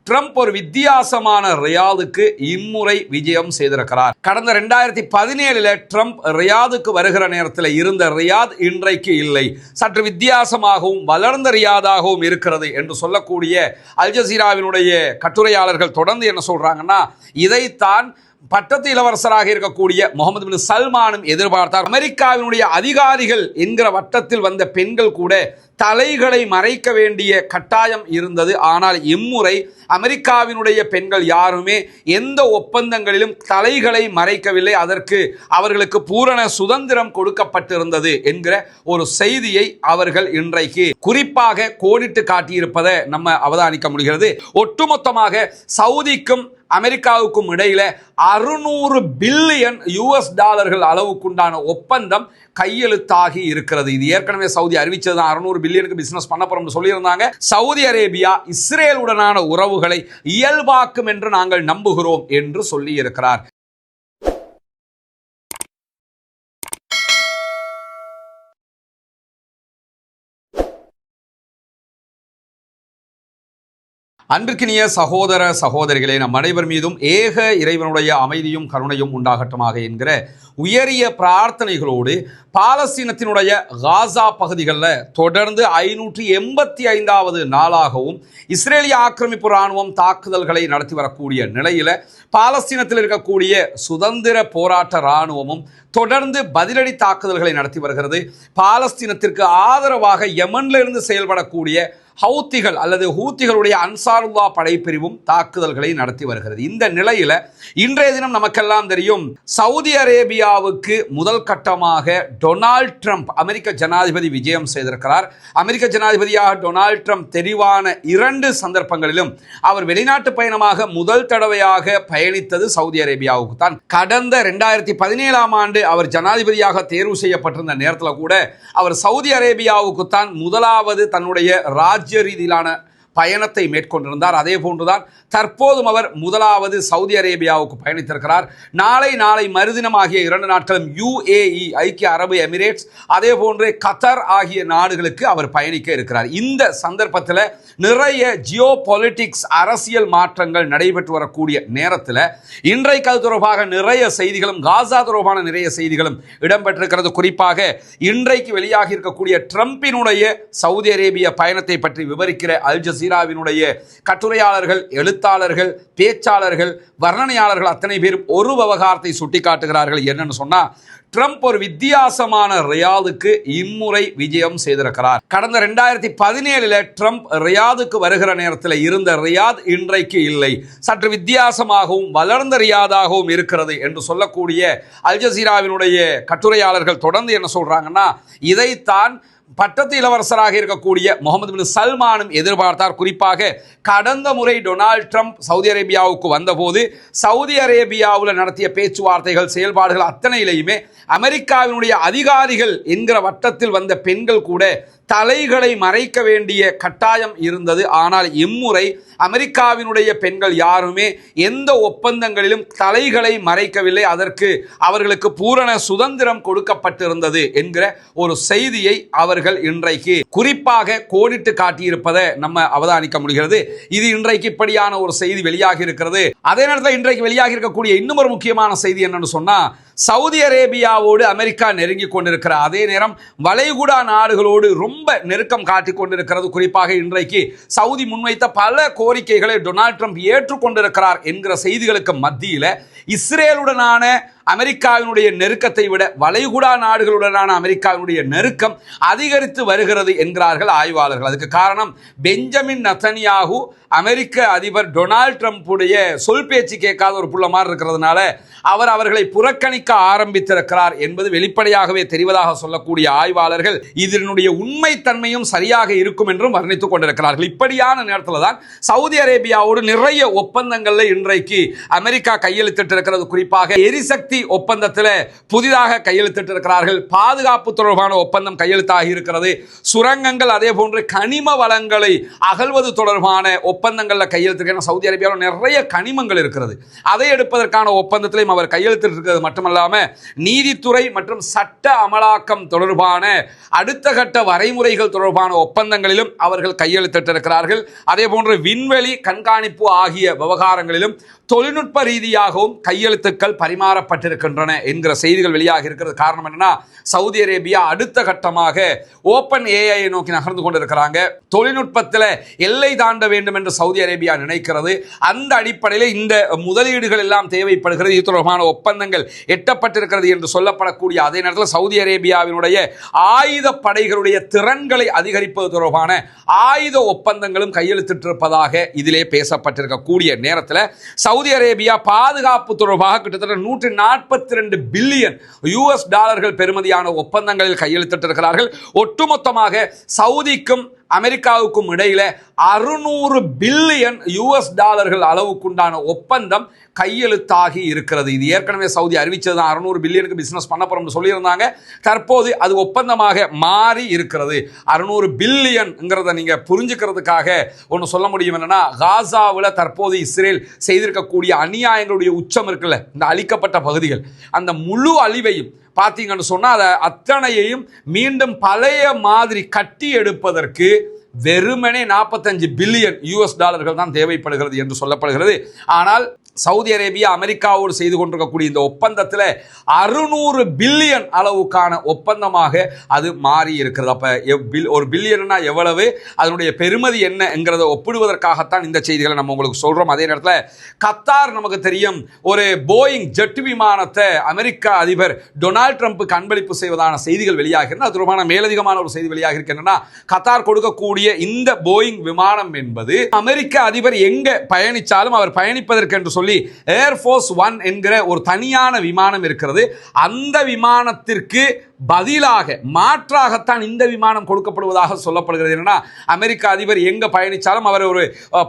Trump ஒரு வித்தியாசமான ரியாதுக்கு இம்முறை விஜயம் செய்திருக்கிறார். கடந்த 2017 ட்ரம்ப் ரியாதுக்கு வருகிற நேரத்தில் இருந்த ரியாத் இன்றைக்கு இல்லை, சற்று வித்தியாசமாகவும் வளர்ந்த ரியாதாகவும் இருக்கிறது என்று சொல்லக்கூடிய அல் ஜசீராவினுடைய கட்டுரையாளர்கள் தொடர்ந்து என்ன சொல்றாங்கன்னா, இதைத்தான் பட்டத்து இளவரசராக இருக்கக்கூடிய முகமது பின் சல்மானும் எதிர்பார்த்தார். அமெரிக்காவினுடைய அதிகாரிகள் என்கிற வட்டத்தில் வந்த பெண்கள் கூட தலைகளை மறைக்க வேண்டிய கட்டாயம் இருந்தது. ஆனால் இம்முறை அமெரிக்காவினுடைய பெண்கள் யாருமே எந்த ஒப்பந்தங்களிலும் தலைகளை மறைக்கவில்லை, அதற்கு அவர்களுக்கு பூரண சுதந்திரம் கொடுக்கப்பட்டிருந்தது என்கிற ஒரு செய்தியை அவர்கள் இன்றைக்கு குறிப்பாக கோடிட்டு காட்டியிருப்பதை நம்ம அவதானிக்க முடிகிறது. ஒட்டுமொத்தமாக சவுதிக்கும் அமெரிக்காவுக்கும் இடையில 600 பில்லியன் US டாலர்கள் அளவுக்குண்டான ஒப்பந்தம் கையெழுத்தாகி இருக்கிறது. இது ஏற்கனவே சவுதி அறிவிச்சது 600 பில்லியனுக்கு பிசினஸ் பண்ண போறோம்னு சொல்லியிருந்தாங்க. சவுதி அரேபியா இஸ்ரேலுடனான உறவுகளை இயல்பாக்கும் என்று நாங்கள் நம்புகிறோம் என்று சொல்லி இருக்கிறார். அன்பிற்கினிய சகோதர சகோதரிகளே, நம் அனைவர் மீதும் ஏக இறைவனுடைய அமைதியும் கருணையும் உண்டாகட்டுமாக என்கிற உயரிய பிரார்த்தனைகளோடு பாலஸ்தீனத்தினுடைய காசா பகுதிகளில் தொடர்ந்து 585வது நாளாகவும் இஸ்ரேலிய ஆக்கிரமிப்பு இராணுவம் தாக்குதல்களை நடத்தி வரக்கூடிய நிலையில் பாலஸ்தீனத்தில் இருக்கக்கூடிய சுதந்திர போராட்ட இராணுவமும் தொடர்ந்து பதிலடி தாக்குதல்களை நடத்தி வருகிறது. பாலஸ்தீனத்திற்கு ஆதரவாக யமனிலிருந்து செயல்படக்கூடிய ஹவுத்திகள் அல்லது ஹூத்திகளுடைய அன்சாருல்லா படைப்பிரிவும் தாக்குதல்களை நடத்தி வருகிறது. இந்த நிலையில இன்றைய தினம் நமக்கெல்லாம் தெரியும், சவுதி அரேபியாவுக்கு முதல் கட்டமாக டொனால்ட் ட்ரம்ப் அமெரிக்க ஜனாதிபதி விஜயம் செய்திருக்கிறார். அமெரிக்க ஜனாதிபதியாக டொனால்ட் ட்ரம்ப் தெரிவான 2 சந்தர்ப்பங்களிலும் அவர் வெளிநாட்டு பயணமாக முதல் தடவையாக பயணித்தது சவுதி அரேபியாவுக்கு தான். கடந்த 2017ஆம் ஆண்டு அவர் ஜனாதிபதியாக தேர்வு செய்யப்பட்டிருந்த நேரத்தில் கூட அவர் சவுதி அரேபியாவுக்கு தான் முதலாவது தன்னுடைய ராஜ்ய ரீதியிலான பயணத்தை மேற்கொண்டிருந்தார். அதே போன்றுதான் தற்போதும் அவர் முதலாவது சவுதி அரேபியாவுக்கு பயணித்திருக்கிறார். நாளை மறுதினம் ஆகிய 2 நாட்களும் UAE ஐக்கிய அரபு எமிரேட்ஸ் அதே போன்று கத்தர் ஆகிய நாடுகளுக்கு அவர் பயணிக்க இருக்கிறார். இந்த சந்தர்ப்பத்தில் நிறைய ஜியோ பொலிட்டிக்ஸ் அரசியல் மாற்றங்கள் நடைபெற்று வரக்கூடிய நேரத்தில் இன்றைக்கு அது தொடர்பாக நிறைய செய்திகளும் காசா தொடர்பான நிறைய செய்திகளும் இடம்பெற்றிருக்கிறது. குறிப்பாக இன்றைக்கு வெளியாகி இருக்கக்கூடிய ட்ரம்பினுடைய சவுதி அரேபிய பயணத்தை பற்றி விவரிக்கிற அல் ஜசீராவினுடைய கட்டுரையாளர்கள், எழுத்தாளர்கள், பேச்சாளர்கள், வர்ணனையாளர்கள் அத்தனை பேரும் ஒரு விவகாரத்தை சுட்டிக்காட்டுகிறார்கள். என்னன்னு சொன்னா, ட்ரம்ப் ஒரு வித்தியாசமான ரியாதுக்கு இம்முறை விஜயம் செய்திருக்கிறார். கடந்த 2017 ட்ரம்ப் ரியாதுக்கு வருகிற நேரத்தில் இருந்த ரியாத் இன்றைக்கு இல்லை, சற்று வித்தியாசமாகவும் வளர்ந்த ரியாதாகவும் இருக்கிறது என்று சொல்லக்கூடிய அல் ஜசீராவினுடைய கட்டுரையாளர்கள் தொடர்ந்து என்ன சொல்றாங்கன்னா, இதைத்தான் பட்டத்து இளவரசராக இருக்கக்கூடிய முகமது பின் சல்மானும் எதிர்பார்த்தார். குறிப்பாக கடந்த முறை டொனால்ட் ட்ரம்ப் சவுதி அரேபியாவுக்கு வந்தபோது சவுதி அரேபியாவில் நடத்திய பேச்சுவார்த்தைகள், செயல்பாடுகள் அத்தனையிலையுமே அமெரிக்காவினுடைய அதிகாரிகள் என்கிற வட்டத்தில் வந்த பெண்கள் கூட தலைகளை மறைக்க வேண்டிய கட்டாயம் இருந்தது. ஆனால் இம்முறை அமெரிக்காவினுடைய பெண்கள் யாருமே எந்த ஒப்பந்தங்களிலும் தலைகளை மறைக்கவில்லை, அதற்கு அவர்களுக்கு பூரண சுதந்திரம் கொடுக்கப்பட்டிருந்தது என்கிற ஒரு செய்தியை அவர்கள் இன்றைக்கு குறிப்பாக கோடிட்டு காட்டியிருப்பதை நம்ம அவதானிக்க முடிகிறது. இது இன்றைக்கு இப்படியான ஒரு செய்தி வெளியாகி இருக்கிறது. அதே நேரத்தில் இன்றைக்கு வெளியாகி இருக்கக்கூடிய இன்னும் ஒரு முக்கியமான செய்தி என்னன்னு சொன்னா, சவுதி அரேபியாவோடு அமெரிக்கா நெருங்கி கொண்டிருக்கிற அதே நேரம் வளைகுடா நாடுகளோடு ரொம்ப நெருக்கம் காட்டிக் கொண்டிருக்கிறது. குறிப்பாக இன்றைக்கு சவுதி முன்வைத்த பல கோரிக்கைகளை டொனால்ட் ட்ரம்ப் ஏற்றுக்கொண்டிருக்கிறார் என்கிற செய்திகளுக்கு மத்தியில் இஸ்ரேலுடனான அமெரிக்காவினுடைய நெருக்கத்தை விட வளைகுடா நாடுகளுடனான அமெரிக்காவினுடைய நெருக்கம் அதிகரித்து வருகிறது என்கிறார்கள் ஆய்வாளர்கள். அதுக்கு காரணம் பெஞ்சமின் நெதன்யாகு அமெரிக்க அதிபர் டொனால்ட் ட்ரம்புடைய சொல் பேச்சு கேட்காத ஒரு புள்ள மாதிரி இருக்கிறதுனால அவர்களை புறக்கணிக்க ஆரம்பித்திருக்கிறார் என்பது வெளிப்படையாகவே தெரிவதாக சொல்லக்கூடிய ஆய்வாளர்கள் இதனுடைய உண்மைத்தன்மையும் சரியாக இருக்கும் என்றும் வர்ணித்துக் கொண்டிருக்கிறார்கள். இப்படியான நேரத்தில் தான் சவுதி அரேபியாவோடு நிறைய ஒப்பந்தங்களில் இன்றைக்கு அமெரிக்கா கையெழுத்திட்டிருக்கிறது. குறிப்பாக எரிசக்தி ஒப்பந்தத்தில் புதிதாக கையெழுத்திட்டிருக்கிறார்கள். பாதுகாப்பு தொடர்பான ஒப்பந்தம் கையெழுத்தாகி இருக்கிறது. சுரங்கங்கள் அதே போன்று கனிம வளங்களை அகழ்வது தொடர்பான ஒப்பந்தங்களில் கையெழுத்திருக்கிற சவுதி அரேபியாவில் நிறைய கனிமங்கள் இருக்கிறது. அதை எடுப்பதற்கான ஒப்பந்தத்திலையும் அவர் கையெழுத்திட்டிருக்கிறது மட்டுமல்ல, மட்டுமல்லாம நீதித்துறை மற்றும் சட்ட அமலாக்கம் தொடர்பான அடுத்த கட்ட வரைமுறைகள் தொடர்பான ஒப்பந்தங்களிலும் அவர்கள் கையெழுத்திட்டிருக்கிறார்கள். அதே போன்று விண்வெளி கண்காணிப்பு ஆகிய விவகாரங்களிலும் தொழில்நுட்ப ரீதியாகவும் கையெழுத்துக்கள் பரிமாறப்பட்டிருக்கின்றன என்கிற செய்திகள் வெளியாக இருக்கிறது. காரணம் என்னன்னா, சவுதி அரேபியா அடுத்த கட்டமாக ஓபன் ஏஐ நோக்கி நகர்ந்து கொண்டிருக்கிறாங்க. தொழில்நுட்பத்தில் எல்லை தாண்ட வேண்டும் என்று சவுதி அரேபியா நினைக்கிறது. அந்த அடிப்படையில் இந்த முதலீடுகள் எல்லாம் தேவைப்படுகிறது. இது தொடர்பான ஒப்பந்தங்கள் எட்டப்பட்டிருக்கிறது என்று சொல்லப்படக்கூடிய அதே நேரத்தில் சவுதி அரேபியாவினுடைய ஆயுத படைகளுடைய திறன்களை அதிகரிப்பது தொடர்பான ஆயுத ஒப்பந்தங்களும் கையெழுத்திட்டிருப்பதாக இதிலே பேசப்பட்டிருக்கக்கூடிய நேரத்தில் சவுதி அரேபியா பாதுகாப்பு தொடர்பாக கிட்டத்தட்ட 142 பில்லியன் யூஎஸ் டாலர்கள் பெறுமதியான ஒப்பந்தங்களில் கையெழுத்திட்டிருக்கிறார்கள். ஒட்டுமொத்தமாக சவுதிக்கும் அமெரிக்காவுக்கும் இடையில 600 பில்லியன் யூஎஸ் டாலர்கள் அளவுக்குண்டான ஒப்பந்தம் கையெழுத்தாகி இருக்கிறது. இது ஏற்கனவே சவுதி அறிவிச்சது 600 பில்லியனுக்கு பிசினஸ் பண்ண போறோம்னு சொல்லியிருந்தாங்க. தற்போது அது ஒப்பந்தமாக மாறி இருக்கிறது. 600 பில்லியன்ங்கிறத நீங்க புரிஞ்சுக்கிறதுக்காக ஒன்று சொல்ல முடியும் என்னன்னா, காசாவில் தற்போது இஸ்ரேல் செய்திருக்கக்கூடிய அநியாயங்களுடைய உச்சம் இருக்குல்ல, இந்த அழிக்கப்பட்ட பகுதிகள், அந்த முழு அழிவையும் பார்த்தீங்கன்னு சொன்னால் அதை அத்தனையையும் மீண்டும் பழைய மாதிரி கட்டி எடுப்பதற்கு வெறுமனே 45 பில்லியன் யூஎஸ் டாலர்கள் தான் தேவைப்படுகிறது என்று சொல்லப்படுகிறது. ஆனால் சவுதி அரேபியா அமெரிக்காவோடு செய்து கொண்டிருக்கக்கூடிய இந்த ஒப்பந்தத்தில் 600 பில்லியன் அளவுக்கான ஒப்பந்தமாக அது மாறி இருக்கிறது. அப்போ ஒரு பில்லியன்னா எவ்வளவு, அதனுடைய பெருமதி என்ன என்கிறத ஒப்பிடுவதற்காகத்தான் இந்த செய்திகளை நம்ம உங்களுக்கு சொல்கிறோம். அதே நேரத்தில் கத்தார் நமக்கு தெரியும், ஒரு போயிங் ஜெட் விமானத்தை அமெரிக்க அதிபர் டொனால்ட் ட்ரம்ப்புக்கு அன்பளிப்பு செய்வதான செய்திகள் வெளியாகிறது. அது தொடர்பான மேலதிகமான ஒரு செய்தி வெளியாக இருக்கின்றன. கத்தார் கொடுக்கக்கூடிய இந்த போயிங் விமானம் என்பது அமெரிக்க அதிபர் எங்க பயணிச்சாலும் அவர் பயணிப்பதற்கு என்று சொல்லி ஏர்ஃபோர்ஸ் 1 என்கிற ஒரு தனியான விமானம் இருக்கிறது. அந்த விமானத்திற்கு பதிலாக மாற்றாகத்தான் இந்த விமானம் கொடுக்கப்படுவதாக சொல்லப்படுகிறது. என்னன்னா, அமெரிக்க அதிபர் எங்க பயணிச்சாலும் அவர் ஒரு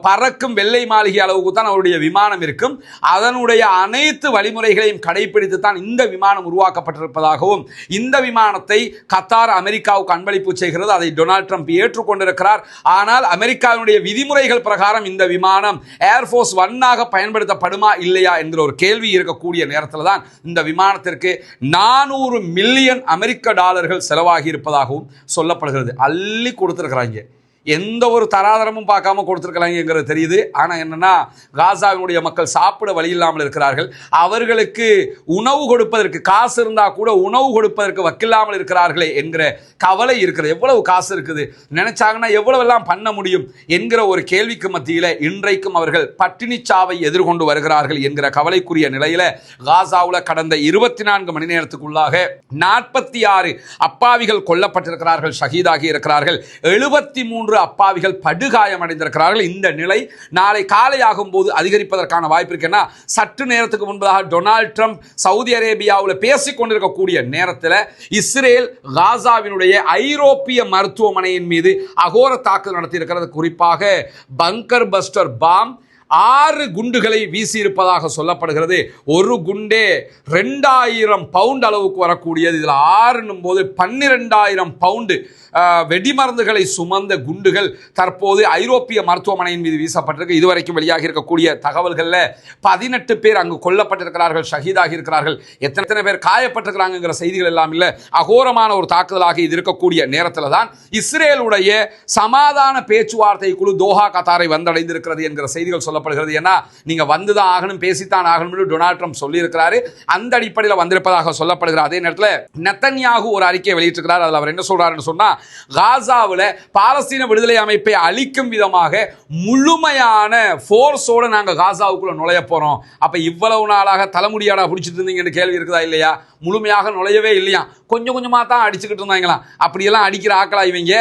பறக்கும் வெள்ளை மாளிகை அளவுக்கு தான் அவருடைய விமானம் இருக்கும். அதனுடைய அனைத்து வழிமுறைகளையும் கடைபிடித்து தான் இந்த விமானம் உருவாக்கப்பட்டிருப்பதாகவும், இந்த விமானத்தை கத்தார் அமெரிக்காவுக்கு அன்பளிப்பு செய்கிறது. அதை டொனால்ட் ட்ரம்ப் ஏற்றுக்கொண்டிருக்கிறார். ஆனால் அமெரிக்காவினுடைய விதிமுறைகள் பிரகாரம் இந்த விமானம் ஏர்ஃபோர்ஸ் 1 பயன்படுத்தப்படுமா இல்லையா என்கிற ஒரு கேள்வி இருக்கக்கூடிய நேரத்தில் தான் இந்த விமானத்திற்கு 400 மில்லியன் அமெரிக்க டாலர்கள் செலவாகி இருப்பதாகவும் சொல்லப்படுகிறது. அள்ளி கொடுத்திருக்கிறாங்க. எந்த ஒரு தராதரமும் பார்க்காம கொடுத்துருக்கலாங்கிறது தெரியுது. ஆனால் என்னன்னா, காசாவினுடைய மக்கள் சாப்பிட வழி இல்லாமல் இருக்கிறார்கள். அவர்களுக்கு உணவு கொடுப்பதற்கு காசு இருந்தால் கூட உணவு கொடுப்பதற்கு வக்கில்லாமல் இருக்கிறார்களே என்கிற கவலை இருக்கிறது. எவ்வளவு காசு இருக்குது, நினைச்சாங்கன்னா எவ்வளவு எல்லாம் பண்ண முடியும் என்கிற ஒரு கேள்விக்கு மத்தியில் இன்றைக்கும் அவர்கள் பட்டினி சாவை எதிர்கொண்டு வருகிறார்கள் என்கிற கவலைக்குரிய நிலையில காசாவில் கடந்த 24 மணி நேரத்துக்குள்ளாக 46 அப்பாவிகள் கொல்லப்பட்டிருக்கிறார்கள், ஷஹீதாகி இருக்கிறார்கள். 73 அப்பாவிகள் படுகாயம் அடைந்திருக்கிறார்கள். இந்த நிலை நாளை காலை ஆகும் போது அதிகரிப்பதற்கான வாய்ப்பு இருக்குன்னா, சற்று நேரத்துக்கு முன்பதாக டொனால்ட் ட்ரம்ப் சவுதி அரேபியாவில் பேசிக் கொண்டிருக்கக்கூடிய நேரத்தில் இஸ்ரேல் காசாவினுடைய ஐரோப்பிய மருத்துவமனையின் மீது அகோர தாக்குதல் நடத்தியிருக்கிறது. குறிப்பாக பங்கர் பஸ்டர் பாம் 6 குண்டுகளை வீசியிருப்பதாக சொல்லப்படுகிறது. ஒரு குண்டே 2000 பவுண்ட் அளவுக்கு வரக்கூடியது. இதில் 6 போது 12,000 பவுண்டு வெடிமருந்துகளை சுமந்த குண்டுகள் தற்போது ஐரோப்பிய மருத்துவமனையின் மீது வீசப்பட்டிருக்கு. இதுவரைக்கும் வெளியாக இருக்கக்கூடிய தகவல்களில் 18 பேர் அங்கு கொல்லப்பட்டிருக்கிறார்கள், ஷஹீதாகி இருக்கிறார்கள். எத்தனை பேர் காயப்பட்டிருக்கிறாங்கிற செய்திகள் எல்லாம் இல்லை. அகோரமான ஒரு தாக்குதலாக இது இருக்கக்கூடிய நேரத்தில் தான் இஸ்ரேலுடைய சமாதான பேச்சுவார்த்தை குழு தோஹா கத்தாரை வந்தடைந்திருக்கிறது என்கிற செய்திகள் சொல்லப்படுகிறது. ஏன்னா, நீங்க வந்துதான் ஆகணும், பேசித்தான் ஆகணும் என்று டொனால்ட் ட்ரம்ப் சொல்லியிருக்கிறாரு. அந்த அடிப்படையில் வந்திருப்பதாக சொல்லப்படுகிறது. அதே நேரத்தில் நெத்தன்யாகு ஒரு அறிக்கையை வெளியிட்டிருக்கிறார். அதில் அவர் என்ன சொல்றாருன்னு சொன்னா, காசாவில் பாலஸ்தீன விடுதலை அமைப்பை அழிக்கும் விதமாக முழுமையான போர்ஸோட நாங்க காசாவுக்குள்ள நுழைய போறோம். அப்ப இவ்வளவு நாளாக தலைமுடியாடா பிடிச்சிட்டு இருந்தீங்கன்னு கேள்வி இருக்குதா இல்லையா? முழுமையாக நுழையவே இல்லையா, கொஞ்சம் கொஞ்சமா தான் அடிச்சுக்கிட்டு இருந்தாங்களாம். அப்படியெல்லாம் அடிக்கிற ஆக்களா இவங்க?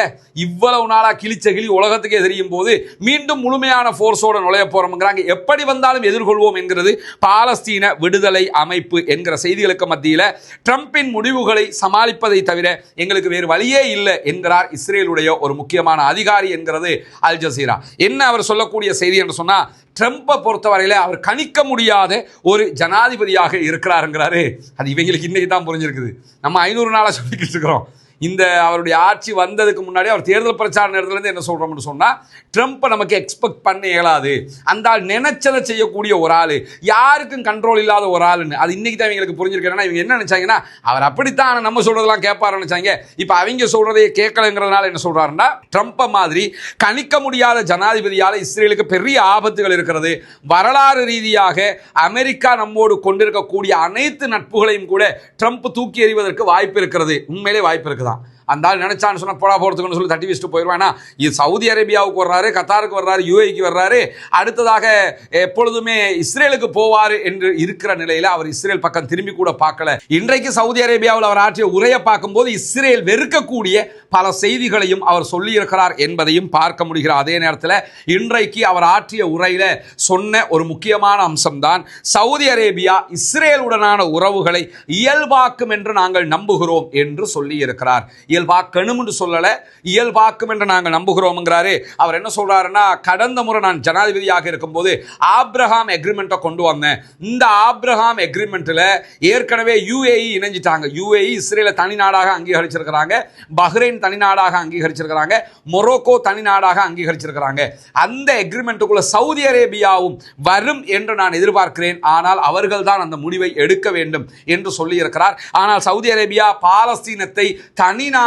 இவ்வளவு நாளா கிழிச்ச கிளி உலகத்துக்கே தெரியும் போது மீண்டும் முழுமையான போர்ஸோட நுழைய போறோம்ங்கிறாங்க. எப்படி வந்தாலும் எதிர்கொள்வோம் என்கிறது பாலஸ்தீன விடுதலை அமைப்பு என்கிற செய்திகளுக்கு மத்தியில் ட்ரம்பின் முடிவுகளை சமாளிப்பதை தவிர எங்களுக்கு வேறு வழியே இல்லை என்கிறார் இஸ்ரேலுடைய ஒரு முக்கியமான அதிகாரி என்கிறது அல் ஜசீரா. என்ன அவர் சொல்லக்கூடிய செய்தி என்று சொன்னா, ட்ரம்பை பொறுத்தவரையில அவர் கணிக்க முடியாத ஒரு ஜனாதிபதியாக இருக்கிறாருங்கிறாரு. அது இவங்களுக்கு இன்னைக்கு தான் புரிஞ்சிருக்குது. நம்ம 500 நாளா சொல்லிக்கிட்டு இருக்கிறோம். இந்த அவருடைய ஆட்சி வந்ததுக்கு முன்னாடி அவர் தேர்தல் பிரச்சார நேரத்துலேருந்து என்ன சொல்கிறோம்னு சொன்னால் ட்ரம்ப்பை நமக்கு எக்ஸ்பெக்ட் பண்ண இயலாது, அந்த ஆள் நினைச்சதை செய்யக்கூடிய ஒரு ஆள், யாருக்கும் கண்ட்ரோல் இல்லாத ஒரு ஆளுன்னு. அது இன்னைக்கு தான் இவங்களுக்கு புரிஞ்சிருக்கேன். இவங்க என்ன நினைச்சாங்கன்னா அவர் அப்படித்தான் நம்ம சொல்றதெல்லாம் கேட்பாரு நினைச்சாங்க. இப்போ அவங்க சொல்றதையே கேட்கலங்கிறதுனால என்ன சொல்றாருன்னா ட்ரம்ப்பை மாதிரி கணிக்க முடியாத ஜனாதிபதியால் இஸ்ரேலுக்கு பெரிய ஆபத்துகள் இருக்கிறது. வரலாறு ரீதியாக அமெரிக்கா நம்மோடு கொண்டிருக்கக்கூடிய அனைத்து நட்புகளையும் கூட ட்ரம்ப் தூக்கி எறிவதற்கு வாய்ப்பு இருக்கிறது. உண்மையிலே வாய்ப்பு இருக்குதான். அந்த ஆள் நினைச்சான்னு சொன்னால் போடா போகிறதுக்குன்னு சொல்லி தட்டி வச்சுட்டு போயிடுவானா. இது சவுதி அரேபியாவுக்கு வர்றாரு, கத்தாருக்கு வர்றாரு, யுஏக்கு வர்றாரு, அடுத்ததாக எப்பொழுதுமே இஸ்ரேலுக்கு போவார் என்று இருக்கிற நிலையில் அவர் இஸ்ரேல் பக்கம் திரும்பி கூட பார்க்கல. இன்றைக்கு சவுதி அரேபியாவில் அவர் ஆற்றிய உரையை பார்க்கும்போது இஸ்ரேல் வெறுக்கக்கூடிய பல செய்திகளையும் அவர் சொல்லியிருக்கிறார் என்பதையும் பார்க்க முடிகிறார். அதே நேரத்தில் இன்றைக்கு அவர் ஆற்றிய உரையில் சொன்ன ஒரு முக்கியமான அம்சம்தான் சவுதி அரேபியா இஸ்ரேலுடனான உறவுகளை இயல்பாக்கும் என்று நாங்கள் நம்புகிறோம் என்று சொல்லியிருக்கிறார். இயல்பாக்கணும் என்று சொல்லல, இயல்பாக்கும் என்று நாங்கள் நம்புகிறோம்ங்கிறாரு. அவர் என்ன சொல்றாருன்னா, கடந்த முறை நான் ஜனாதிபதியாக இருக்கும்போது ஆப்ரஹாம் எக்ரிமெண்ட்டை கொண்டு வந்தேன். இந்த ஆப்ரஹாம் எக்ரிமெண்ட்ல ஏற்கனவே யுஏஇ இணைஞ்சிட்டாங்க. யுஏஇ இஸ்ரேலை தனி நாடாக அங்கீகரிச்சிருக்கிறாங்க, பஹ்ரைன் தனி நாடாக அங்கீகரிச்சிருக்கிறாங்க, மொரோக்கோ தனி நாடாக அங்கீகரிச்சிருக்கிறாங்க. அந்த எக்ரிமெண்ட்டுக்குள்ள சவுதி அரேபியாவும் வரும் என்று நான் எதிர்பார்க்கிறேன். ஆனால் அவர்கள் தான் அந்த முடிவை எடுக்க வேண்டும் என்று சொல்லியிருக்கிறார். ஆனால் சவுதி அரேபியா பாலஸ்தீனத்தை தனி நாடாக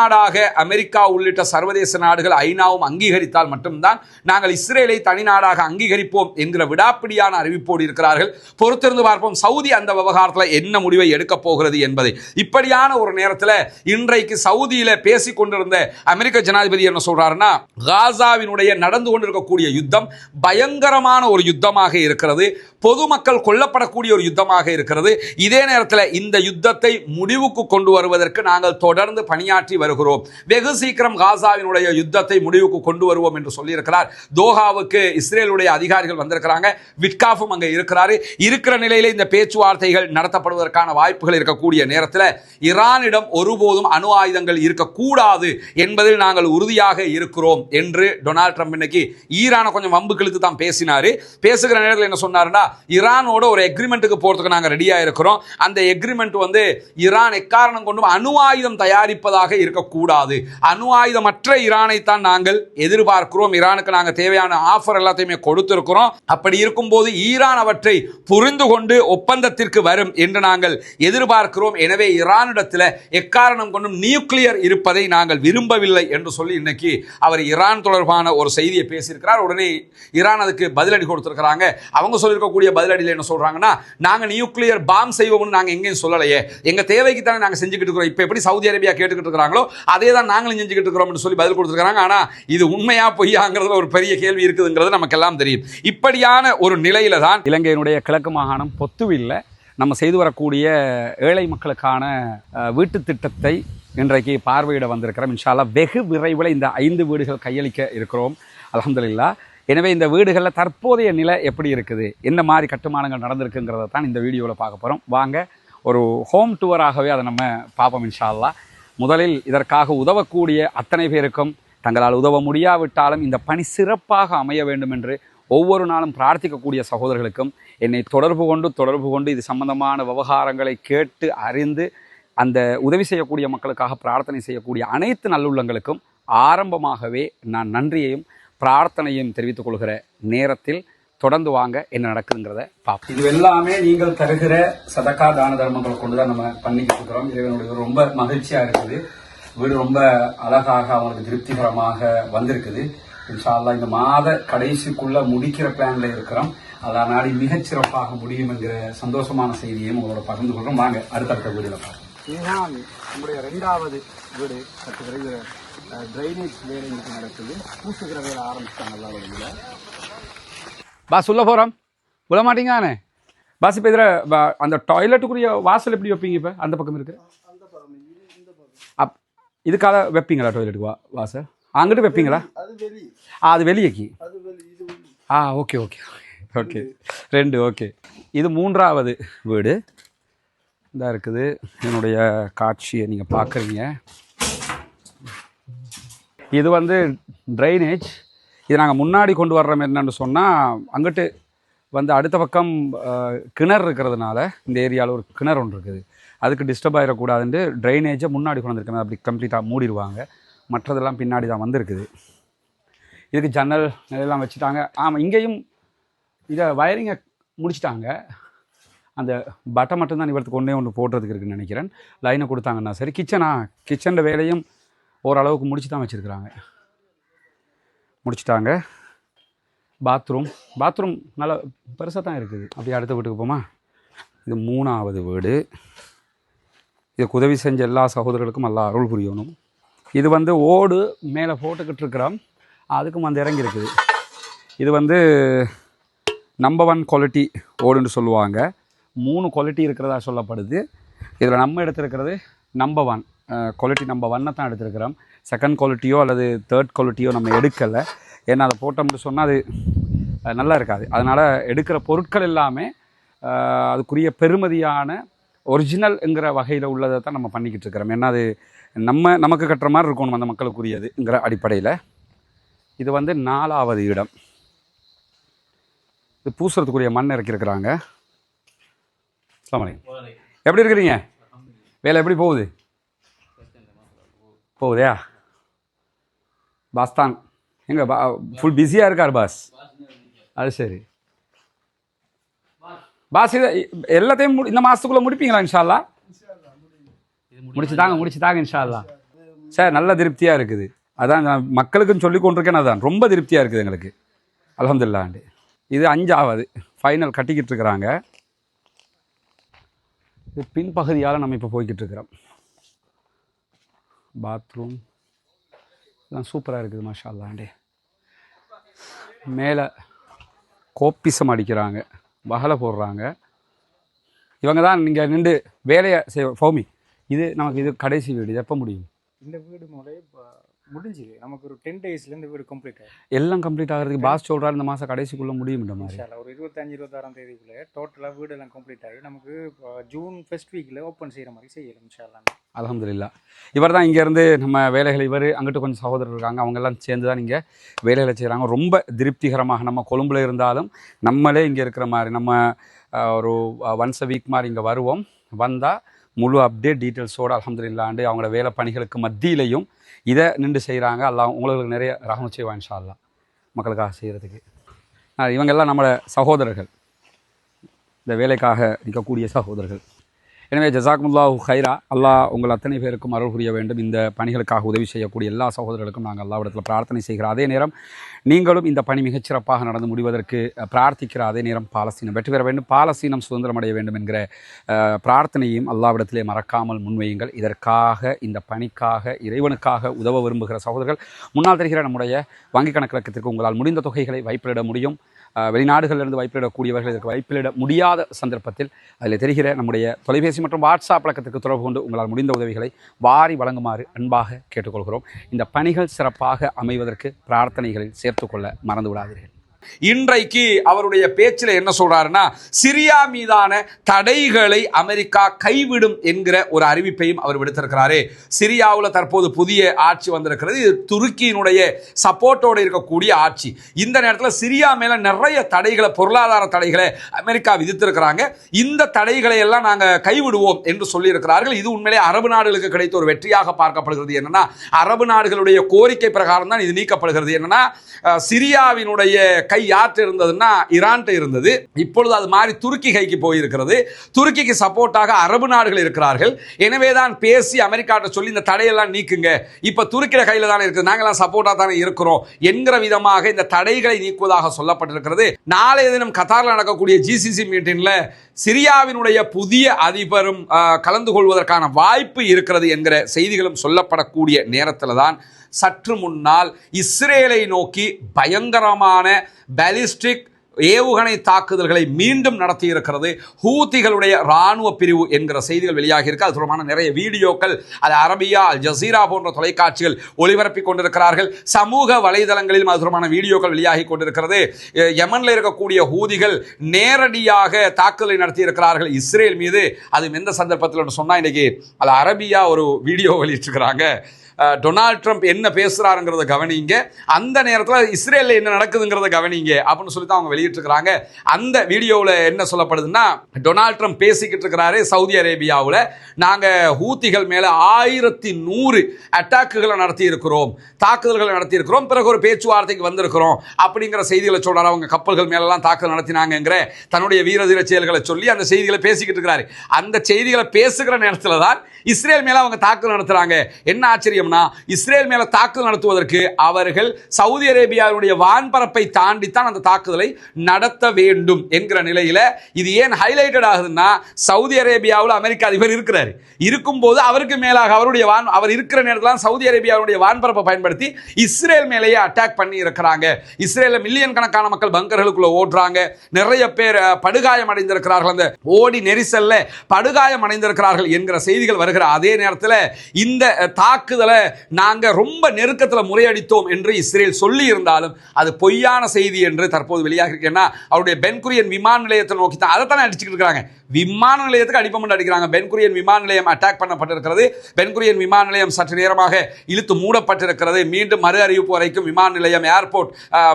அமெரிக்கா உள்ளிட்ட சர்வதேச நாடுகள் ஐநாவும் அங்கீகரித்தால் மட்டும்தான் நாங்கள் இஸ்ரேலை தனி நாடாக அங்கீகரிப்போம் என்கிற விடாப்பிடியான அறிவிப்போடு இருக்கிறார்கள். பொறுத்திருந்து பார்ப்போம் சவுதி அந்த விவகாரத்தில் என்ன முடிவை எடுக்க போகிறது என்பதை. இப்படியான ஒரு நேரத்தில் இன்றைக்கு சவுதியில பேசிக் கொண்டிருந்த அமெரிக்க ஜனாதிபதி என்ன சொல்றாருன்னா, காசாவினுடைய நடந்து கொண்டிருக்கக்கூடிய யுத்தம் பயங்கரமான ஒரு யுத்தமாக இருக்கிறது, பொதுமக்கள் கொல்லப்படக்கூடிய ஒரு யுத்தமாக இருக்கிறது. இதே நேரத்தில் இந்த யுத்தத்தை முடிவுக்கு கொண்டு வருவதற்கு நாங்கள் தொடர்ந்து பணியாற்றி வருகிறோம். வெகு சீக்கிரம் காசாவினுடைய யுத்தத்தை முடிவுக்கு கொண்டு வருவோம் என்று சொல்லியிருக்கிறார். தோஹாவுக்கு இஸ்ரேலுடைய அதிகாரிகள் வந்திருக்கிறாங்க, விட்காஃபும் அங்கே இருக்கிறாரு. இருக்கிற நிலையில இந்த பேச்சுவார்த்தைகள் நடத்தப்படுவதற்கான வாய்ப்புகள் இருக்கக்கூடிய நேரத்தில் ஈரானிடம் ஒருபோதும் அணு ஆயுதங்கள் இருக்கக்கூடாது என்பதில் நாங்கள் உறுதியாக இருக்கிறோம் என்று டொனால்ட் ட்ரம்ப் இன்னைக்கு ஈரானை கொஞ்சம் வம்பு கிழித்து தான் பேசினாரு. பேசுகிற நேரத்தில் என்ன சொன்னாருன்னா, ஈரானோட ஒரு எக்ரிமெண்ட்டுக்கு போறதுக்கு நாங்கள் ரெடியா இருக்கிறோம். அந்த எக்ரிமெண்ட் ஈரான் எக்காரணம் கொண்டும் அணு ஆயுதம் தயாரிப்பதாக இருக்கக்கூடாது, அணு ஆயுதமற்ற ஈரானை தான் நாங்கள் எதிர்பார்க்கிறோம், ஈரானுக்கு நாங்கள் தேவையான ஆஃபர் எல்லாத்தையுமே கொடுத்திருக்கிறோம். அப்படி இருக்கும்போது ஈரான் அவற்றை புரிந்து கொண்டு ஒப்பந்தத்திற்கு வரும் என்று நாங்கள் எதிர்பார்க்கிறோம். எனவே ஈரானிடத்தில் எக்காரணம் கொண்டும் நியூக்ளியர் இருப்பதை நாங்கள் விரும்பவில்லை என்று சொல்லி இன்னைக்கு அவர் ஈரான் தொடர்பான ஒரு செய்தியை பேசியிருக்கிறார். உடனே ஈரான் அதுக்கு பதிலடி கொடுத்திருக்கிறாங்க. அவங்க சொல்லியிருக்கக்கூடிய பதிலடியில் என்ன சொல்றாங்கன்னா, நாங்க நியூக்ளியர் பாம் செய்வோம்னு நாங்க எங்கேயும் சொல்லலையே, எங்க தேவைக்கு தானே நாங்க செஞ்சுக்கிட்டு இருக்கிறோம். இப்ப எப்படி சவுதி அரேபியா கேட்டுக்கிட்டு இருக்கிறாங்களோ அதே தான் நாங்களும் செஞ்சுக்கிட்டு இருக்கிறோம்னு சொல்லி பதில் கொடுத்துருக்காங்க. ஆனா இது உண்மையா பொய்யாங்கிறதுல ஒரு பெரிய கேள்வி இருக்குதுங்கிறது நமக்கு எல்லாம் தெரியும். இப்படியான ஒரு நிலையில தான் இலங்கையினுடைய கிழக்கு மாகாணம் பொத்துவில்ல நம்ம செய்து வரக்கூடிய ஏழை மக்களுக்கான வீட்டு திட்டத்தை இன்றைக்கு பார்வையிட வந்திருக்கிறோம். இன்ஷா அல்லாஹ் வெகு விரைவில் இந்த 5 வீடுகள் கையளிக்க இருக்கிறோம் அல்ஹம்துலில்லாஹ். எனவே இந்த வீடுகளில் தற்போதைய நிலை எப்படி இருக்குது, என்ன மாதிரி கட்டுமானங்கள் நடந்திருக்குங்கிறத தான் இந்த வீடியோவில் பார்க்க போகிறோம். வாங்க ஒரு ஹோம் டூராகவே அதை நம்ம பார்ப்போம் இன்ஷா அல்லாஹ். முதலில் இதற்காக உதவக்கூடிய அத்தனை பேருக்கும், தங்களால் உதவ முடியாவிட்டாலும் இந்த பணி சிறப்பாக அமைய வேண்டும் என்று ஒவ்வொரு நாளும் பிரார்த்திக்கக்கூடிய சகோதரர்களுக்கும் என்னை தொடர்பு கொண்டு இது சம்பந்தமான விவகாரங்களை கேட்டு அறிந்து அந்த உதவி செய்யக்கூடிய மக்களுக்காக பிரார்த்தனை செய்யக்கூடிய அனைத்து நல்லுள்ளங்களுக்கும் ஆரம்பமாகவே நான் நன்றியையும் பிரார்த்தனையும் தெரிவித்துக் கொள்கிற நேரத்தில் தொடர்ந்து வாங்க என்ன நடக்குதுங்கிறத பார்ப்போம். இது எல்லாமே நீங்கள் தருகிற சதக்கா தான தர்மங்களை கொண்டுதான் நம்ம பண்ணிக்கிட்டு இருக்கிறோம். இறைவனுடைய ரொம்ப மகிழ்ச்சியா இருக்குது. வீடு ரொம்ப அழகாக அவங்களுக்கு திருப்திகரமாக வந்திருக்குது. இன்ஷா அல்லாஹ் இந்த மாத கடைசிக்குள்ள முடிக்கிற பிளான்ல இருக்கிறோம். அதனால் மிகச்சிறப்பாக முடியும் என்கிற சந்தோஷமான செய்தியையும் உங்களோட பகிர்ந்து கொள்றோம். வாங்க அடுத்தடுத்த வீடுல பார்ப்போம். இதுதான் நம்முடைய 2வது வீடு கட்டுகிற ட்ரைனேஜ் வேலை இன்னைக்கு நடக்குது. பூசுகிற வேலை ஆரம்பிச்சிட்டாங்க எல்லா வீடுல. பாஸ் உள்ள போகிறோம், உள்ள மாட்டீங்கண்ணே பாஸ். இப்போ இதில் அந்த டாய்லெட்டுக்குரிய வாசல் எப்படி வைப்பீங்க? இப்போ அந்த பக்கம் இருக்கு, இதுக்காக வைப்பீங்களா டாய்லெட்டுக்கு வாசல்? அங்கிட்டு வைப்பீங்களா? அது வெளியேக்கி. Okay okay okay 2 okay. இது 3வது வீடு இதாக இருக்குது. என்னுடைய காட்சியை நீங்கள் பார்க்குறீங்க. இது ட்ரைனேஜ். இது நாங்கள் முன்னாடி கொண்டு வர்றோம். என்னென்னு சொன்னால், அங்கிட்டு அடுத்த பக்கம் கிணறு இருக்கிறதுனால இந்த ஏரியாவில் ஒரு கிணறு ஒன்று இருக்குது. அதுக்கு டிஸ்டர்ப் ஆகிடக்கூடாதுன்ட்டு ட்ரைனேஜை முன்னாடி கொண்டு வந்திருக்காங்க. அப்படி கம்ப்ளீட்டாக மூடிடுவாங்க. மற்றதெல்லாம் பின்னாடி தான் வந்திருக்குது. இதுக்கு ஜன்னல் எல்லாம் வச்சுட்டாங்க. ஆமாம், இங்கேயும் இதை வயரிங்கை முடிச்சிட்டாங்க. அந்த பட்டை மட்டும்தான் இவரத்துக்கு ஒன்று போடுறதுக்கு இருக்குதுன்னு நினைக்கிறேன். லைனை கொடுத்தாங்கன்னா சரி. கிச்சனில் வேலையும் ஓரளவுக்கு முடிச்சு தான் வச்சுருக்குறாங்க. முடிச்சிட்டாங்க. பாத்ரூம் நல்லா பெருசாக தான் இருக்குது. அப்படியே அடுத்த வீட்டுக்கு போமா. இது 3வது வீடு. இதுக்கு உதவி செஞ்ச எல்லா சகோதரர்களுக்கும் நல்லா அருள் புரியணும். இது ஓடு மேலே போட்டுக்கிட்டு இருக்கிறோம். அதுக்கும் இறங்கி இருக்குது. இது நம்பர் 1 குவாலிட்டி ஓடுன்னு சொல்லுவாங்க. 3 குவாலிட்டி இருக்கிறதா சொல்லப்படுது. இதில் நம்ம எடுத்துருக்கிறது நம்பர் 1 குவாலிட்டி. நம்பர் 1 தான் எடுத்துருக்கிறோம். செகண்ட் குவாலிட்டியோ அல்லது தேர்ட் குவாலிட்டியோ நம்ம எடுக்கலை. ஏன்னா அதை போட்டோம்னு சொன்னால் அது நல்லா இருக்காது. அதனால் எடுக்கிற பொருட்கள் எல்லாமே அதுக்குரிய பெருமதியான ஒரிஜினல்ங்கிற வகையில் உள்ளதை தான் நம்ம பண்ணிக்கிட்டு இருக்கிறோம். ஏன்னா அது நமக்கு கட்டுற மாதிரி இருக்கணும் அந்த மக்களுக்குரியதுங்கிற அடிப்படையில். இது 4வது இடம். இது பூசுறதுக்குரிய மண் இறக்கியிருக்கிறாங்க. எப்படி இருக்கிறீங்க? வேலை எப்படி போகுதா? பாஸ் தான் எங்க ஃபுல் பிஸியாக இருக்கார் பாஸ்? அது சரி பாஸ். இதை எல்லாத்தையும் இந்த மாதத்துக்குள்ளே முடிப்பீங்களா? இன்ஷால்லா முடிச்சு தாங்க இன்ஷால்லா. சார் நல்ல திருப்தியாக இருக்குது. அதான் நான் மக்களுக்குன்னு சொல்லி கொண்டிருக்கேன். அதான் ரொம்ப திருப்தியாக இருக்குது எங்களுக்கு. அல்ஹம்துலில்லாஹ். இது 5வது ஃபைனல் கட்டிக்கிட்டு இருக்கிறாங்க. இது பின்பகுதியால் நம்ம இப்போ போய்கிட்டு இருக்கிறோம். பாத்ரூம் எல்லாம் சூப்பராக இருக்குது மாஷா அல்லாஹ். மேலே கோப்பிசம் அடிக்கிறாங்க, வகலை போடுறாங்க. இவங்க தான் நீங்கள் நின்று வேலையை ஃபௌமி. இது கடைசி வீடு. இது எப்போ முடியும்? இந்த வீடு முடிஞ்சுது. நமக்கு ஒரு 10 daysல இந்த வீடு கம்ப்ளீட் ஆகும். எல்லாம் கம்ப்ளீட் ஆகிறதுக்கு பாஸ் சொல்கிறார் இந்த மாதம் கடைசிக்குள்ளே முடியும். இந்த மாதிரி ஒரு 25-26 தேதிக்குள்ளே டோட்டலாக வீடு எல்லாம் கம்ப்ளீட் ஆகி நமக்கு ஜூன் ஃபர்ஸ்ட் வீக்கில் ஓப்பன் செய்கிற மாதிரி செய்யலாம் இன்ஷால்லா. அல்ஹம்துலில்லாஹ். இவர் தான் இங்கேருந்து நம்ம வேலைகள், இவர் அங்கிட்டு கொஞ்சம் சகோதரர் இருக்காங்க, அவங்கெல்லாம் சேர்ந்து தான் இங்கே வேலைகளை செய்கிறாங்க. ரொம்ப திருப்திகரமாக நம்ம கொழும்பில் இருந்தாலும் நம்மளே இங்கே இருக்கிற மாதிரி நம்ம ஒரு ஒன்ஸ் a வீக் மாதிரி இங்கே வருவோம். வந்தால் முழு அப்டேட் டீட்டெயில்ஸோடு அல்ஹம்துலில்லாஹ் அவங்களோட வேலை பணிகளுக்கு மத்தியிலையும் இதை நின்று செய்கிறாங்க. அல்லாஹ் உங்களுக்கு நிறைய ரஹ்மத் செய்வான் இன்ஷா அல்லாஹ் மக்களுக்காக செய்கிறதுக்கு. இவங்கெல்லாம் நம்மளோட சகோதரர்கள், இந்த வேலைக்காக இருக்கக்கூடிய சகோதரர்கள். எனவே ஜஸாக்குமுல்லாஹு ஹைரா. அல்லாஹ் உங்கள் அத்தனை பேருக்கும் அருள் புரிய வேண்டும். இந்த பணிகளுக்காக உதவி செய்யக்கூடிய எல்லா சகோதரர்களுக்கும் நாங்கள் அல்லாஹ்விடத்தில் பிரார்த்தனை செய்கிறோம். அதே நேரம் நீங்களும் இந்த பணி மிகச்சிறப்பாக நடந்து முடிவதற்கு பிரார்த்திக்கிற அதே நேரம் பாலஸ்தீனம் வெற்றி பெற வேண்டும், பாலஸ்தீனம் சுதந்திரம் அடைய வேண்டும் என்கிற பிரார்த்தனையும் அல்லாஹ்விடத்திலே மறக்காமல் முன்வையுங்கள். இதற்காக, இந்த பணிக்காக, இறைவனுக்காக உதவ விரும்புகிற சகோதரர்கள் முன்னால் தெரிகிற நம்முடைய வங்கிக் கணக்கிற்கு உங்களால் முடிந்த தொகைகளை வைப்பிலிட முடியும். வெளிநாடுகளிலிருந்து வைப்பிலிடக்கூடியவர்கள் இதற்கு வைப்பிலிட முடியாத சந்தர்ப்பத்தில் அதில் தெரிகிற நம்முடைய தொலைபேசி மற்றும் வாட்ஸ்அப் பழக்கத்திற்கு தொடர்பு கொண்டு உங்களால் முடிந்த உதவிகளை வாரி வழங்குமாறு அன்பாக கேட்டுக்கொள்கிறோம். இந்த பணிகள் சிறப்பாக அமைவதற்கு பிரார்த்தனைகளில் சேர்த்துக்கொள்ள மறந்து விடாதீர்கள். இன்றைக்கு அவருடைய பேச்சில் என்ன சொல்றாருன்னா, சிரியா மீதான தடைகளை அமெரிக்கா கைவிடும் என்கிற ஒரு அறிவிப்பையும் அவர் விடுத்திருக்கிறாரு. சிரியாவில் தற்போது புதிய ஆட்சி வந்திருக்கிறது. இது துருக்கியினுடைய சப்போர்ட்டோடு இருக்கக்கூடிய ஆட்சி. இந்த நேரத்தில் சிரியா மேல நிறைய தடைகளை, பொருளாதார தடைகளை அமெரிக்கா விதித்திருக்கிறாங்க. இந்த தடைகளை எல்லாம் நாங்கள் கைவிடுவோம் என்று சொல்லியிருக்கிறார்கள். இது உண்மையிலே அரபு நாடுகளுக்கு கிடைத்த ஒரு வெற்றியாக பார்க்கப்படுகிறது. என்னன்னா, அரபு நாடுகளுடைய கோரிக்கை பிரகாரம் தான் இது நீக்கப்படுகிறது. என்னன்னா, சிரியாவினுடைய கை யார்கிட்ட இருந்ததுன்னா ஈரான்கிட்ட இருந்தது. இப்பொழுது அது மாறி துருக்கி கைக்கு போயிருக்கிறது. துருக்கிக்கு சப்போர்ட்டாக அரபு நாடுகள் இருக்கிறார்கள். எனவே தான் பேசி அமெரிக்காட்ட சொல்லி இந்த தடையெல்லாம் நீக்குங்க, இப்ப துருக்கிய கையில தானே இருக்குது, நாங்களாம் சப்போர்ட்டா தானே இருக்கிறோம் என்கிற விதமாக இந்த தடைகளை நீக்குவதாக சொல்லப்பட்டிருக்கிறது. நாளைய தினம் கத்தாரில் நடக்கக்கூடிய GCC மீட்டிங்ல சிரியாவினுடைய புதிய அதிபரும் கலந்து கொள்வதற்கான வாய்ப்பு இருக்கிறது என்கிற செய்திகளும் சொல்லப்படக்கூடிய நேரத்தில் தான் சற்று முன்னால் இஸ்ரேலை நோக்கி பயங்கரமான பாலிஸ்டிக் ஏவுகணை தாக்குதல்களை மீண்டும் நடத்தியிருக்கிறது ஹூத்திகளுடைய இராணுவ பிரிவு என்கிற செய்திகள் வெளியாகி இருக்கு. அது தொடர்பான நிறைய வீடியோக்கள் அது அரபியா, அல் ஜசீரா போன்ற தொலைக்காட்சிகள் ஒளிபரப்பி கொண்டிருக்கிறார்கள். சமூக வலைதளங்களிலும் அது தொடர்பான வீடியோக்கள் வெளியாகி கொண்டிருக்கிறது. யமனில் இருக்கக்கூடிய ஹூதிகள் நேரடியாக தாக்குதலை நடத்தியிருக்கிறார்கள் இஸ்ரேல் மீது. அது எந்த சந்தர்ப்பத்தில் சொன்னால், இன்னைக்கு அது அரபியா ஒரு வீடியோ வெளியிட்டிருக்கிறாங்க. டொனால்ட் ட்ரம்ப் என்ன பேசுறாருங்கிறத கவனிங்க, அந்த நேரத்தில் இஸ்ரேலில் என்ன நடக்குதுங்கிறத கவனிங்க அப்படின்னு சொல்லி தான் அவங்க வெளியிட்டிருக்கிறாங்க. அந்த வீடியோவில் என்ன சொல்லப்படுதுன்னா, டொனால்ட் ட்ரம்ப் பேசிக்கிட்டு இருக்கிறாரு, சவுதி அரேபியாவில் நாங்கள் ஹூத்திகள் மேலே 1100 அட்டாக்குகளை நடத்தி இருக்கிறோம், தாக்குதல்களை நடத்தி இருக்கிறோம், பிறகு ஒரு பேச்சுவார்த்தைக்கு வந்திருக்கிறோம் அப்படிங்கிற செய்திகளை சொல்றாரு. அவங்க கப்பல்கள் மேலெல்லாம் தாக்குதல் நடத்தினாங்கிற தன்னுடைய வீரதீர செயல்களை சொல்லி அந்த செய்திகளை பேசிக்கிட்டு இருக்கிறாரு. அந்த செய்திகளை பேசுகிற நேரத்தில் தான் இஸ்ரேல் மேல அவங்க தாக்குதல் நடத்துறாங்க. என்ன ஆச்சரியம்னா, இஸ்ரேல் மேல தாக்குதல் நடத்துவதற்கு அவர்கள் சவுதி அரேபியாவுடைய வான்பரப்பை தாண்டித்தான் அந்த தாக்குதலை நடத்த வேண்டும் என்கிற நிலையில இது ஏன் ஹைலைட்டட் ஆகுதுன்னா, சவுதி அரேபியாவில் அமெரிக்க அதிபர் இருக்கிறார், இருக்கும்போது அவருக்கு மேலாக அவர் இருக்கிற நேரத்தில் சவுதி அரேபியாவுடைய வான்பரப்பை பயன்படுத்தி இஸ்ரேல் மேலேயே அட்டாக் பண்ணி இருக்கிறாங்க. இஸ்ரேலில் மில்லியன் கணக்கான மக்கள் பங்கர்களுக்குள்ள ஓடுறாங்க, நிறைய பேர் படுகாயம் அடைந்திருக்கிறார்கள், அந்த ஓடி நெரிசல்ல படுகாயம் அடைந்திருக்கிறார்கள் என்கிற செய்திகள் வருகிற அதே நேரத்தில் இந்த தாக்குதலை நாங்க ரொம்ப நெருக்கத்தில் முறையடித்தோம் என்று இஸ்ரேல் சொல்லி இருந்தாலும் அது பொய்யான செய்தி என்று தற்போது வெளியாக இருக்கேன்னா, அவருடைய பென்குரியன் விமான நிலையத்தை நோக்கி தான் அதைத்தானே அடிச்சுக்கிட்டு இருக்காங்க. விமான நிலையத்துக்கு அடிப்பமண்டு அடிக்கிறாங்க. பென்குரியன் விமான நிலையம் அட்டாக் பண்ணப்பட்டிருக்கிறது. பென்குரியன் விமான நிலையம் சற்று நேரமாக இழுத்து மூடப்பட்டிருக்கிறது. மீண்டும் மறு அறிவிப்பு வரைக்கும் விமான நிலையம் ஏர்போர்ட்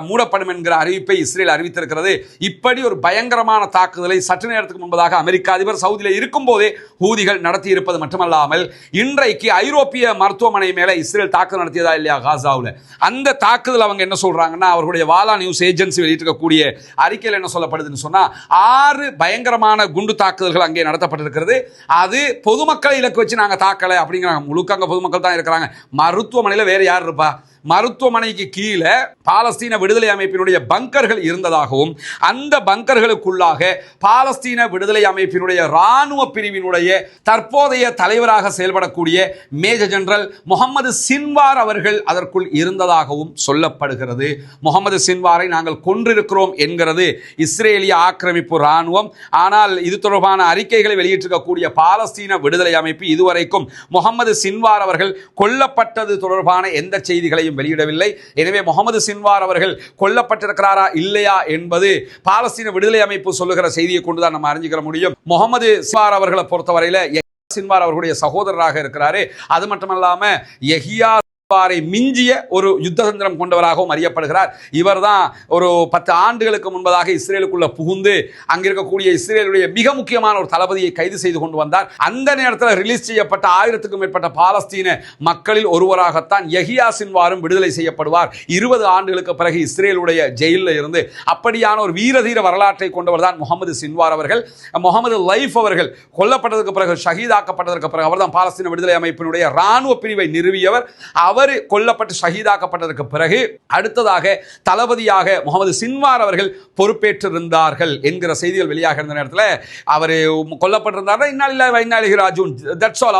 மூடப்படும் என்கிற அறிவிப்பை இஸ்ரேல் அறிவித்திருக்கிறது. இப்படி ஒரு பயங்கரமான தாக்குதலை சற்று நேரத்துக்கு முன்பதாக அமெரிக்க அதிபர் சவுதியில் இருக்கும் போதே ஹூதிகள் நடத்தி இருப்பது மட்டுமல்லாமல், இன்றைக்கு ஐரோப்பிய மருத்துவமனை மேலே இஸ்ரேல் தாக்குதல் நடத்தியதா இல்லையா காசாவில், அந்த தாக்குதல் அவங்க என்ன சொல்றாங்கன்னா, அவர்களுடைய வாலா நியூஸ் ஏஜென்சி வெளியிட்டிருக்கக்கூடிய அறிக்கையில் என்ன சொல்லப்படுதுன்னு சொன்னா, 6 பயங்கரமான குண்டு தாக்குதல்கள் அங்கே நடத்தப்பட்டிருக்கிறது. அது பொதுமக்களை இலக்கு வச்சு நாங்கள் தாக்கலை அப்படிங்கிறாங்க. முழுக்க அங்கே பொதுமக்கள் தான் இருக்கிறாங்க. மருத்துவமனையில் வேறு யார் இருப்பா? மருத்துவமனைக்கு கீழே பாலஸ்தீன விடுதலை அமைப்பினுடைய பங்கர்கள் இருந்ததாகவும், அந்த பங்கர்களுக்குள்ளாக பாலஸ்தீன விடுதலை அமைப்பினுடைய இராணுவ பிரிவினுடைய தற்போதைய தலைவராக செயல்படக்கூடிய மேஜர் ஜெனரல் முகமது சின்வார் அவர்கள் அதற்குள் இருந்ததாகவும் சொல்லப்படுகிறது. முகமது சின்வாரை நாங்கள் கொன்றிருக்கிறோம் என்கிறது இஸ்ரேலிய ஆக்கிரமிப்பு இராணுவம். ஆனால் இது தொடர்பான அறிக்கைகளை வெளியிட்டிருக்கக்கூடிய பாலஸ்தீன விடுதலை அமைப்பு இதுவரைக்கும் முகமது சின்வார் அவர்கள் கொல்லப்பட்டது தொடர்பான எந்த செய்திகளையும் வெளியிடவில்லை. எனவே முகமது சின்வார் அவர்கள் கொல்லப்பட்டிருக்கிறாரா இல்லையா என்பது பாலஸ்தீன விடுதலை அமைப்பு சொல்லுகிற செய்தியை கொண்டுதான் நம்ம அறிஞ்சிக்க முடியும். முகமது சின்வார் அவர்களை பொறுத்தவரையில சின்வார் அவர்களுடைய சகோதரராக இருக்கிறாரு. அது மட்டுமல்லாம யஹியா மிஞ்சிய ஒரு யுத்த தந்திரம் கொண்டவராகவும் அறியப்படுகிறார். இவர் தான் ஒரு 10 ஆண்டுகளுக்கு முன்பதாக இஸ்ரேலுக்குள்ள புகுந்து அங்கிருக்கக்கூடிய இஸ்ரேலுடைய மிக முக்கியமான ஒரு தளபதியை கைது செய்து கொண்டு வந்தார். அந்த நேரத்தில் ரிலீஸ் செய்யப்பட்ட 1000க்கும் மேற்பட்ட பாலஸ்தீன மக்களில் ஒருவராகத்தான் யஹியா சின்வாரும் விடுதலை செய்யப்படுவார். 20 ஆண்டுகளுக்கு பிறகு இஸ்ரேலுடைய ஜெயிலில் இருந்து. அப்படியான ஒரு வீரதீர வரலாற்றை கொண்டவர் தான் முகமது சின்வார் அவர்கள். முகமது லைஃப் அவர்கள் கொல்லப்பட்டதற்கு பிறகு, ஷஹீதாக்கப்பட்டதற்கு பிறகு, அவர் தான் பாலஸ்தீன விடுதலை அமைப்பினுடைய இராணுவ பிரிவை நிறுவியவர். அவர் கொல்லப்பட்டு ஷஹீதாக்கப்பட்டதற்கு பிறகு அடுத்ததாக தளபதியாக முகமது சின்வார் அவர்கள் பொறுப்பேற்றிருந்தார்கள் என்கிற செய்திகள் வெளியாக இருந்த நேரத்தில் அவர் கொல்லப்பட்டிருந்தார்.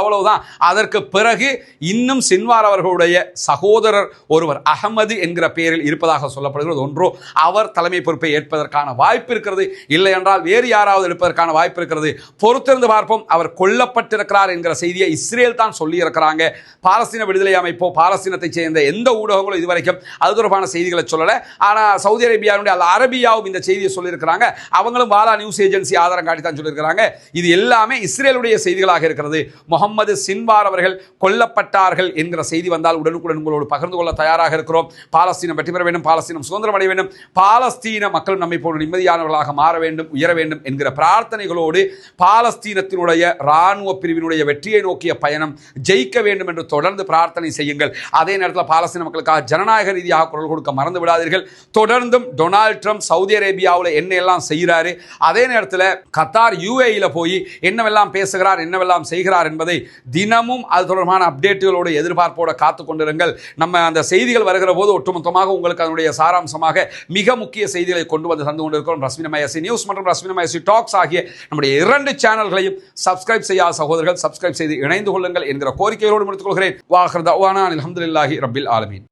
அவ்வளவுதான். அதற்கு பிறகு இன்னும் சின்வார் அவர்களுடைய சகோதரர் ஒருவர் அகமது என்கிற பெயரில் இருப்பதாக சொல்லப்படுகிறது. ஒன்றோ அவர் தலைமை பொறுப்பை ஏற்பதற்கான வாய்ப்பு இருக்கிறது, இல்லை என்றால் வேறு யாராவது எடுப்பதற்கான வாய்ப்பு இருக்கிறது. பொறுத்திருந்து பார்ப்போம். அவர் கொல்லப்பட்டிருக்கிறார் என்கிற செய்தியை இஸ்ரேல் தான் சொல்லி இருக்கிறாங்க. பாலஸ்தீன விடுதலை அமைப்போ பாலஸ்தீனத்தை சேர்ந்த எந்த ஊடகங்களும் இதுவரைக்கும் அது தொடர்பான செய்திகளை சொல்லல. ஆனால் சவுதி அரேபியாவுடைய அல் அரபியாவும் இந்த செய்தியை சொல்லியிருக்கிறாங்க. அவங்களும் வாலா நியூஸ் ஏஜென்சி ஆதாரம் காட்டி தான் சொல்லியிருக்கிறாங்க. இது எல்லாமே இஸ்ரேலுடைய செய்திகளாக இருக்கிறது. முகமது சின்வார் அவர்கள் கொல்லப்பட்டார்கள் என்கிற செய்தி வந்தால் உடனுக்குடன் உங்களோடு பகிர்ந்து கொள்ள தயாராக இருக்கிறோம். பாலஸ்தீனம் வெற்றி பெற வேண்டும், பாலஸ்தீனம் சுதந்திரம் அடைய வேண்டும், பாலஸ்தீன மக்கள் நம்மை போன்ற நிம்மதியானவர்களாக மாற வேண்டும், உயர வேண்டும் என்கிற பிரார்த்தனைகளோடு பாலஸ்தீனத்தினுடைய இராணுவ பிரிவினுடைய வெற்றியை நோக்கிய பயணம் ஜெயிக்க வேண்டும் என்று தொடர்ந்து பிரார்த்தனை செய்யுங்கள். அதே நேரத்தில் பாலஸ்தீன மக்களுக்காக ஜனநாயக ரீதியாக குரல் கொடுக்க மறந்து விடாதீர்கள். தொடர்ந்தும் டொனால்ட் ட்ரம்ப் சவுதி அரேபியாவில் என்ன எல்லாம் செய்கிறாரு, அதே நேரத்தில் கத்தார் யுஏஇல போய் என்னவெல்லாம் பேசுகிறார், என்னவெல்லாம் செய்கிறார் என்பதை தினமும் அது தொடர்பான அப்டேட்டுகளோடு எதிர்பார்ப்போடு காத்து கொண்டிருங்கள். நம்ம அந்த செய்திகள் வருகிற போது ஒட்டுமொத்தமாக உங்களுக்கு அதனுடைய சாராம்சமாக மிக முக்கிய செய்திகளை கொண்டு வந்து தந்து கொண்டிருக்கிறோம். ரஸ்மின் மயசி நியூஸ் மற்றும் ரஸ்மின் மயசி டாக்ஸ் ஆகிய நம்முடைய 2 சேனல்களையும் சப்ஸ்கிரைப் செய்யாத சகோதரர்கள் சப்ஸ்கிரைப் செய்து இணைந்து கொள்ளுங்கள் என்கிற கோரிக்கையோடு முடித்துக் கொள்கிறேன். வாஹர் தஅவானா அல்ஹம்துலில்லாஹி ரப்பில் ஆலமீன்.